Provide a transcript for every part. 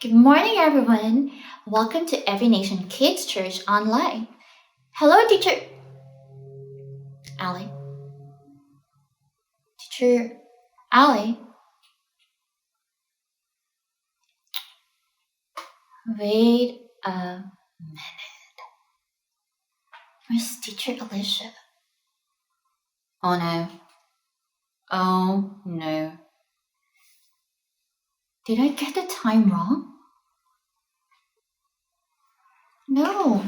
Good morning, everyone. Welcome to Every Nation Kids Church Online. Hello, Teacher Ali. Teacher Ali. Wait a minute. Where's Teacher Alicia? Oh no. Oh no. Did I get the time wrong? No.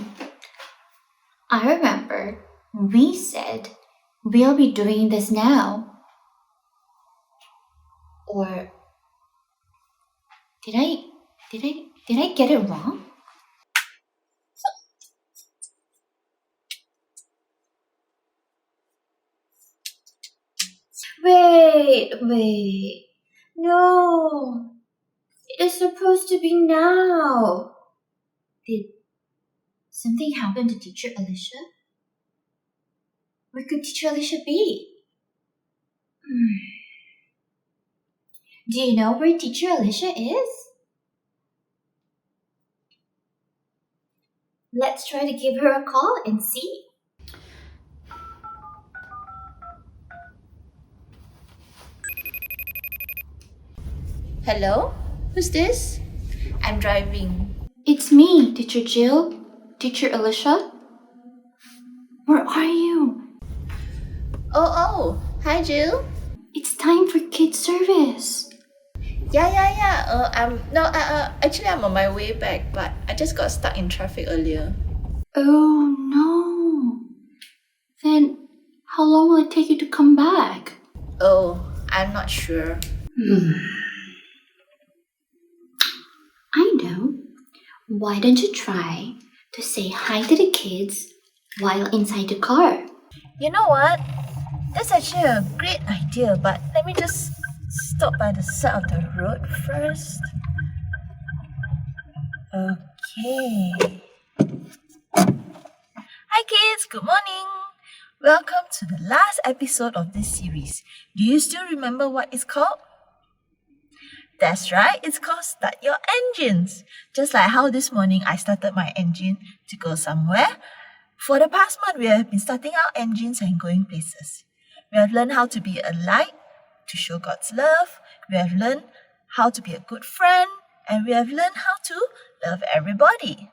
I remember we said we'll be doing this now. Or did I get it wrong? Wait. No. It is supposed to be now. Did something happen to Teacher Alicia? Where could Teacher Alicia be? Do you know where Teacher Alicia is? Let's try to give her a call and see. Hello? Who's this? I'm driving. It's me, Teacher Jill. Teacher Alicia? Where are you? Oh, hi Jill. It's time for kids service. Yeah. Actually I'm on my way back, but I just got stuck in traffic earlier. Oh no. Then how long will it take you to come back? Oh, I'm not sure. I know. Why don't you try to say hi to the kids while inside the car? You know what? That's actually a great idea, but let me just stop by the side of the road first. Okay. Hi kids, good morning. Welcome to the last episode of this series. Do you still remember what it's called? That's right, it's called Start Your Engines. Just like how this morning I started my engine to go somewhere. For the past month, we have been starting our engines and going places. We have learned how to be a light, to show God's love. We have learned how to be a good friend. And we have learned how to love everybody.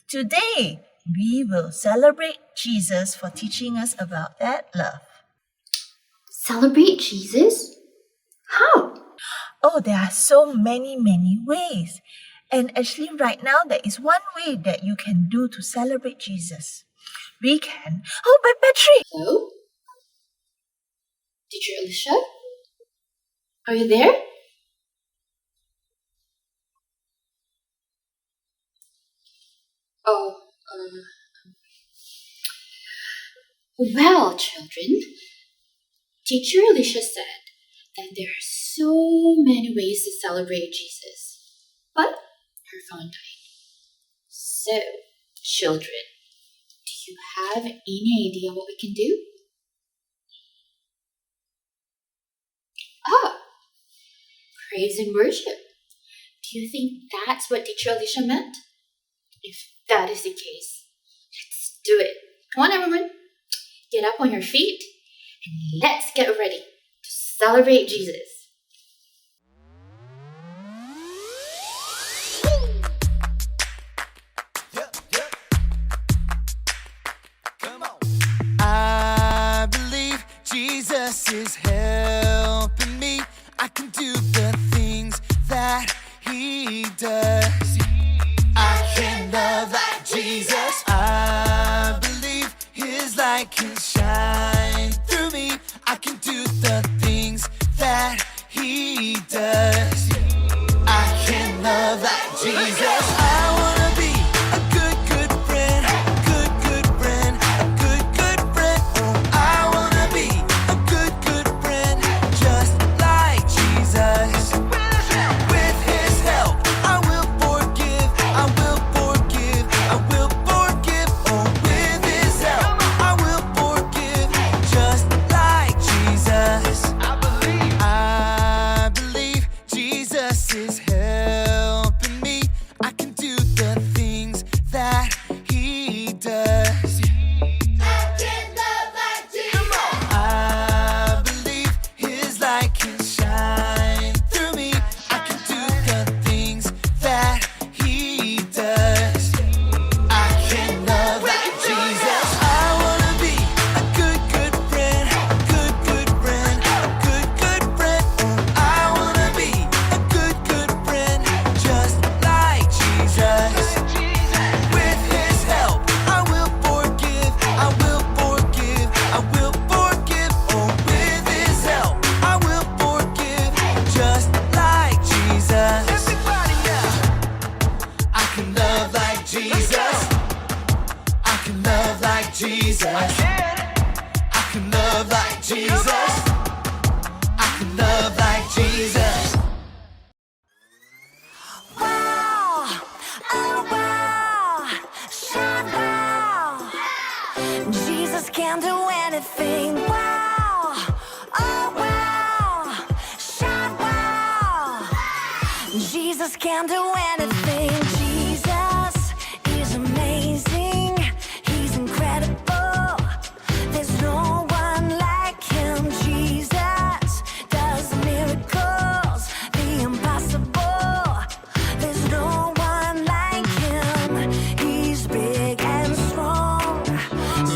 Today, we will celebrate Jesus for teaching us about that love. Celebrate Jesus? How? Oh, there are so many ways. And actually right now, there is one way that you can do to celebrate Jesus. We can... Oh, my battery! Hello? Teacher Alicia? Are you there? Well, children, Teacher Alicia said that there are so many ways to celebrate Jesus, but her phone died. So, children, do you have any idea what we can do? Praise and worship. Do you think that's what Teacher Alicia meant? If that is the case, let's do it. Come on, everyone. Get up on your feet and let's get ready to celebrate Jesus. I believe Jesus is helping me. I can do the things that He does. I can love like Jesus. I believe His light can shine through me. I can do the things that He does. I can love like Jesus. I wanna be a good friend, good friend, a good friend. Oh, I wanna be a good friend, just like Jesus. With His help, I will forgive, I will forgive, I will forgive. Oh, with His help, I will forgive, just like Jesus. I believe light can shine through me. I can do the things that He does. I can love like Jesus. I wanna be a good friend, a good friend, a good friend. I wanna be a good friend, just like Jesus. With His help, I will forgive, I will forgive, I will forgive. Oh, with His help, I will forgive, just like Jesus. Everybody, yeah. I can love like Jesus. I can love like Jesus. I can love like Jesus. I can love like Jesus. Wow, oh wow, shine wow. Jesus can do anything. Wow, oh wow, shine wow. Jesus can do anything. Jesus is amazing. He's incredible. There's no one like Him. Jesus does miracles, the impossible. There's no one like Him. He's big and strong.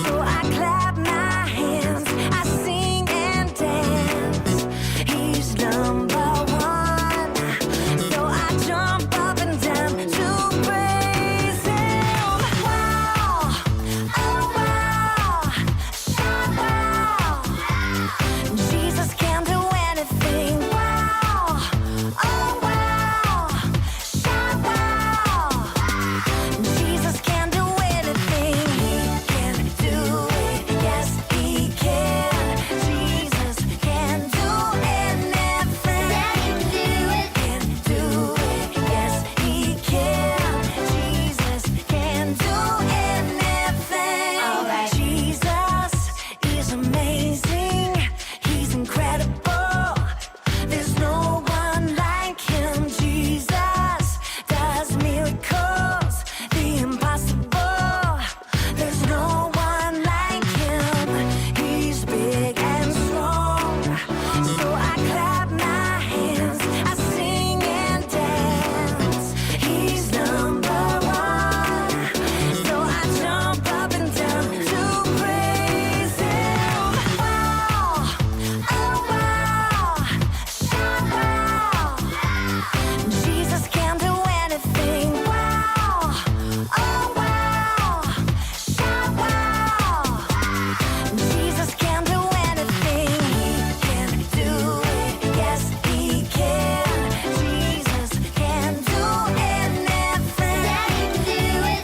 So I clap my hands, I sing and dance. He's number one. So I jump up and down to praise Him. Wow, oh wow, shine wow. Jesus can do anything. Wow, oh wow, shine wow. Jesus can do anything. He can do it. Yes, He can. Jesus can do anything. Can do it. Yes, He can. Jesus can do anything. Alright. Jesus is amazing. He's incredible. There's no one like Him. Jesus does miracles, the impossible. There's no one like Him. He's big and strong. So I clap my hands, I sing and dance. He's number one. So I jump up and down to praise Him. Wow, oh wow, shine wow. Jesus can do anything. Wow, oh wow, shine wow. Jesus can do anything. He can do it. Yes, He can. Jesus can do anything.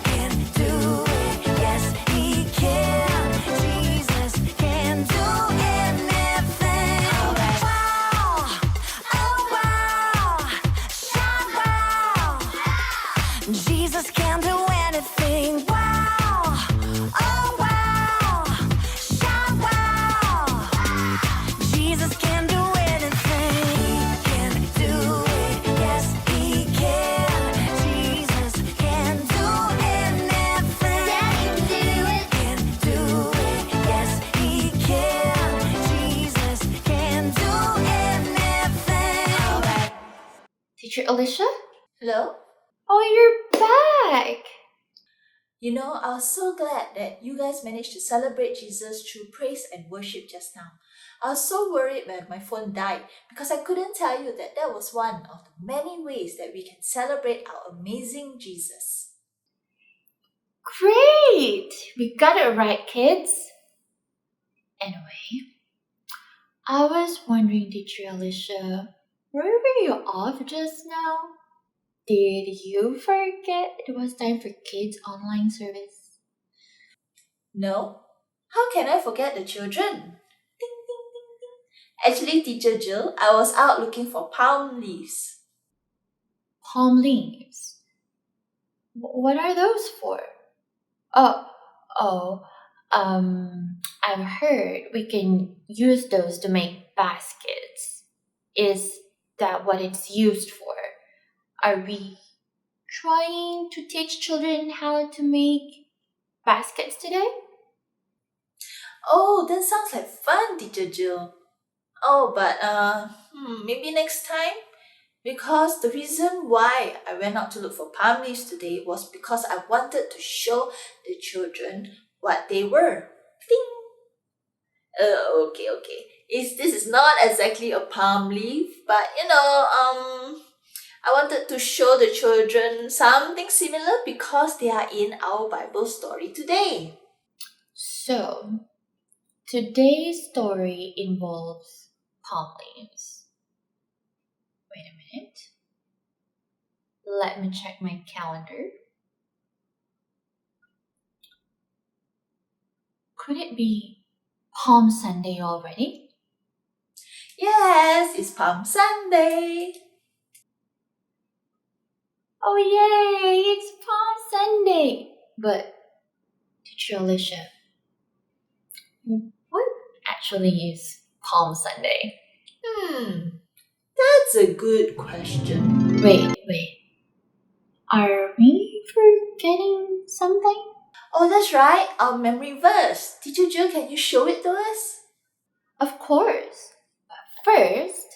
Can do it. Yes, He can. Jesus can do anything. Wow, oh wow, shine wow. Jesus can do anything. Wow, oh wow, shine wow. Jesus can do anything. He can do it. Yes, He can. Jesus can do anything. Can do it. Yes, He can. Jesus can do anything. Teacher Alicia? Hello? Oh, you're back! You know, I was so glad that you guys managed to celebrate Jesus through praise and worship just now. I was so worried when my phone died because I couldn't tell you that that was one of the many ways that we can celebrate our amazing Jesus. Great! We got it right, kids. Anyway, I was wondering, Teacher Alicia, where were you off just now? Did you forget it was time for kids' online service? No? How can I forget the children? Ding, ding, ding, ding. Actually, Teacher Jill, I was out looking for palm leaves. Palm leaves. What are those for? Oh, I've heard we can use those to make baskets. Is that what it's used for? Are we trying to teach children how to make baskets today? Oh, that sounds like fun, Teacher Jill. Oh, but Maybe next time. Because the reason why I went out to look for palm leaves today was because I wanted to show the children what they were. Ding! Okay. This is not exactly a palm leaf, but I wanted to show the children something similar because they are in our Bible story today. So, today's story involves palm leaves. Wait a minute. Let me check my calendar. Could it be Palm Sunday already? Yes, it's Palm Sunday. Oh yay, it's Palm Sunday! But, teacher Alicia, what actually is Palm Sunday? That's a good question. Wait. Are we forgetting something? Oh, that's right, our memory verse. Teacher Jill, can you show it to us? Of course. But first,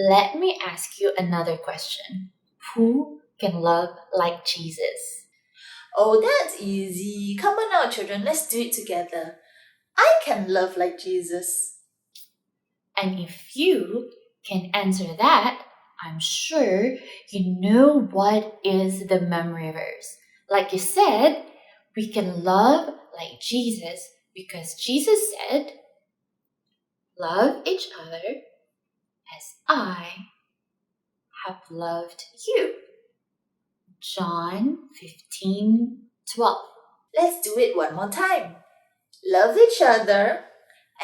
let me ask you another question. Who can love like Jesus? Oh, that's easy. Come on now, children, let's do it together. I can love like Jesus. And if you can answer that, I'm sure you know what is the memory verse. Like you said, we can love like Jesus because Jesus said, love each other as I have loved you. John 15:12. Let's do it one more time. Love each other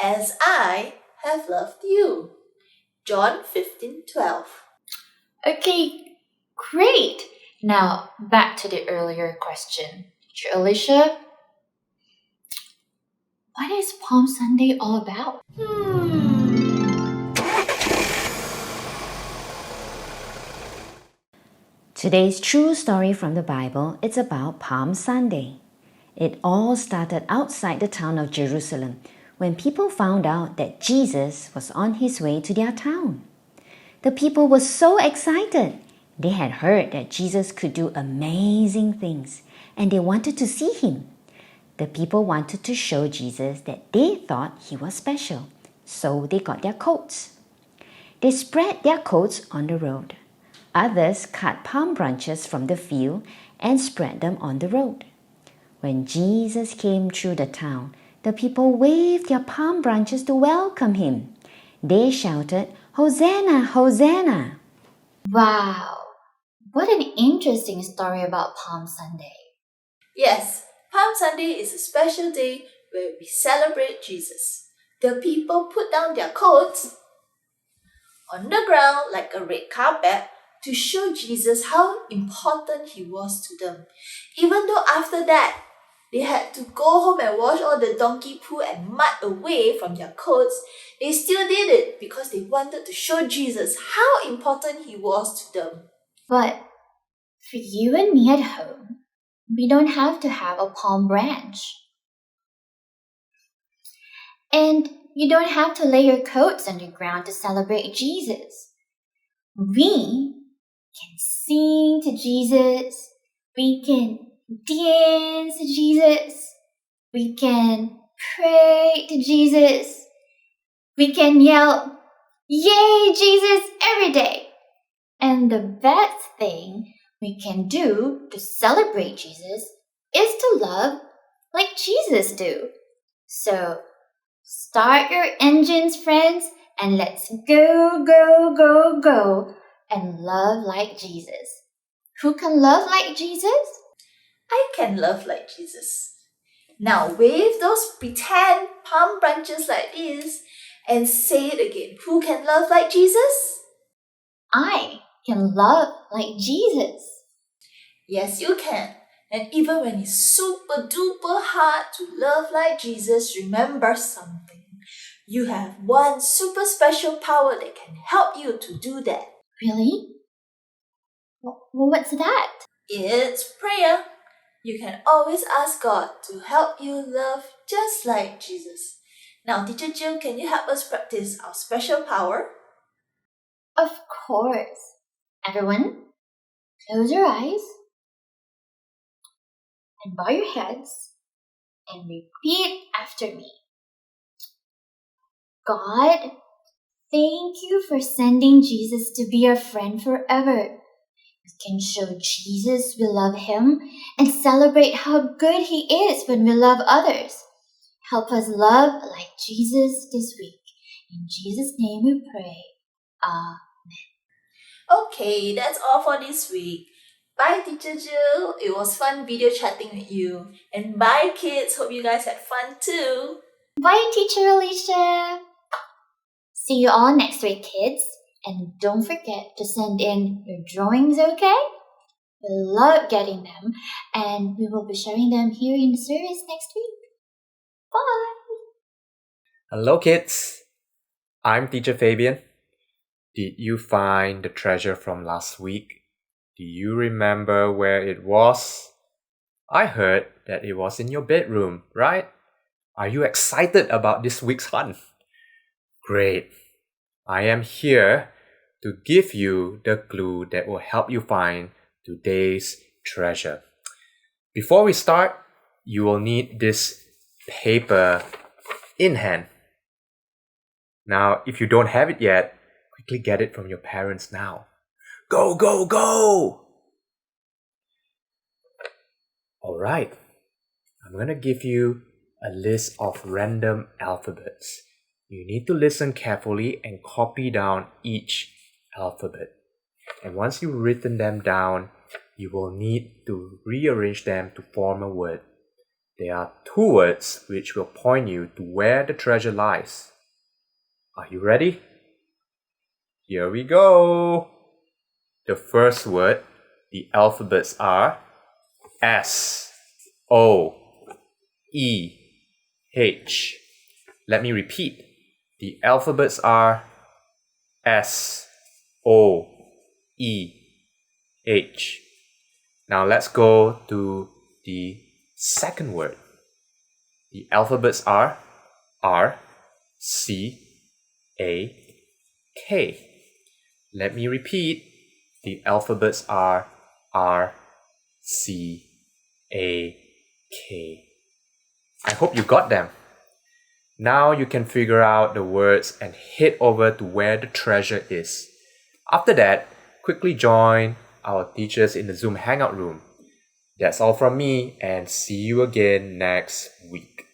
as I have loved you. John 15:12. Okay, great. Now back to the earlier question. Teacher Alicia, what is Palm Sunday all about? Today's true story from the Bible is about Palm Sunday. It all started outside the town of Jerusalem when people found out that Jesus was on his way to their town. The people were so excited. They had heard that Jesus could do amazing things and they wanted to see him. The people wanted to show Jesus that they thought he was special, so they got their coats. They spread their coats on the road. Others cut palm branches from the field and spread them on the road. When Jesus came through the town, the people waved their palm branches to welcome him. They shouted, "Hosanna, Hosanna!" Wow, what an interesting story about Palm Sunday. Yes, Palm Sunday is a special day where we celebrate Jesus. The people put down their coats on the ground like a red carpet to show Jesus how important he was to them. Even though after that, they had to go home and wash all the donkey poo and mud away from their coats, they still did it because they wanted to show Jesus how important he was to them. But for you and me at home, we don't have to have a palm branch. And you don't have to lay your coats on the ground to celebrate Jesus. We can sing to Jesus. We can dance to Jesus. We can pray to Jesus. We can yell, "Yay, Jesus!" every day. And the best thing we can do to celebrate Jesus is to love like Jesus do. So start your engines, friends, and let's go and love like Jesus. Who can love like Jesus? I can love like Jesus. Now wave those pretend palm branches like this and say it again. Who can love like Jesus? I can love like Jesus. Yes, you can. And even when it's super duper hard to love like Jesus, remember something. You have one super special power that can help you to do that. Really? What's that? It's prayer. You can always ask God to help you love just like Jesus. Now, Teacher Jill, can you help us practice our special power? Of course. Everyone, close your eyes and bow your heads and repeat after me. God, thank you for sending Jesus to be our friend forever. We can show Jesus we love him and celebrate how good he is when we love others. Help us love like Jesus this week. In Jesus' name we pray. Okay, that's all for this week. Bye, Teacher Jill. It was fun video chatting with you. And bye, kids. Hope you guys had fun too. Bye, Teacher Alicia. See you all next week, kids. And don't forget to send in your drawings, okay? We love getting them, and we will be sharing them here in the service next week. Bye! Hello, kids. I'm Teacher Fabian. Did you find the treasure from last week? Do you remember where it was? I heard that it was in your bedroom, right? Are you excited about this week's hunt? Great. I am here to give you the clue that will help you find today's treasure. Before we start, you will need this paper in hand. Now, if you don't have it yet, quickly get it from your parents now. Go, go, go! Alright, I'm going to give you a list of random alphabets. You need to listen carefully and copy down each alphabet. And once you've written them down, you will need to rearrange them to form a word. There are 2 words which will point you to where the treasure lies. Are you ready? Here we go! The first word, the alphabets are S, O, E, H. Let me repeat. The alphabets are S, O, E, H. Now let's go to the second word. The alphabets are R, C, A, K. Let me repeat. The alphabets are R, C, A, K. I hope you got them. Now you can figure out the words and head over to where the treasure is. After that, quickly join our teachers in the Zoom Hangout room. That's all from me, and see you again next week.